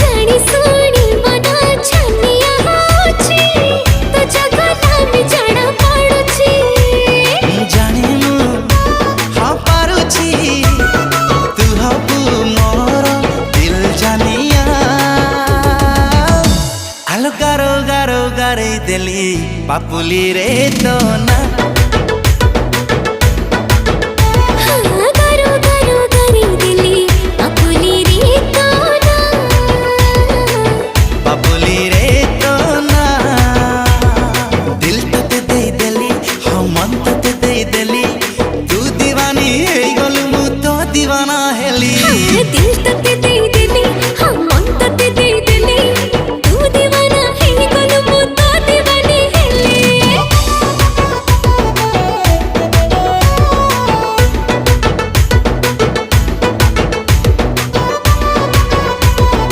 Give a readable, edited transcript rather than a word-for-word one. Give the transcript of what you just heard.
जानी सुनी मना छनिया होची तो जगला में जाना पड़ुची जानी हाँ पारुची तू हबू मोर दिल जानिया आलो गारो गारो गारे दिली पापुली रे तो ना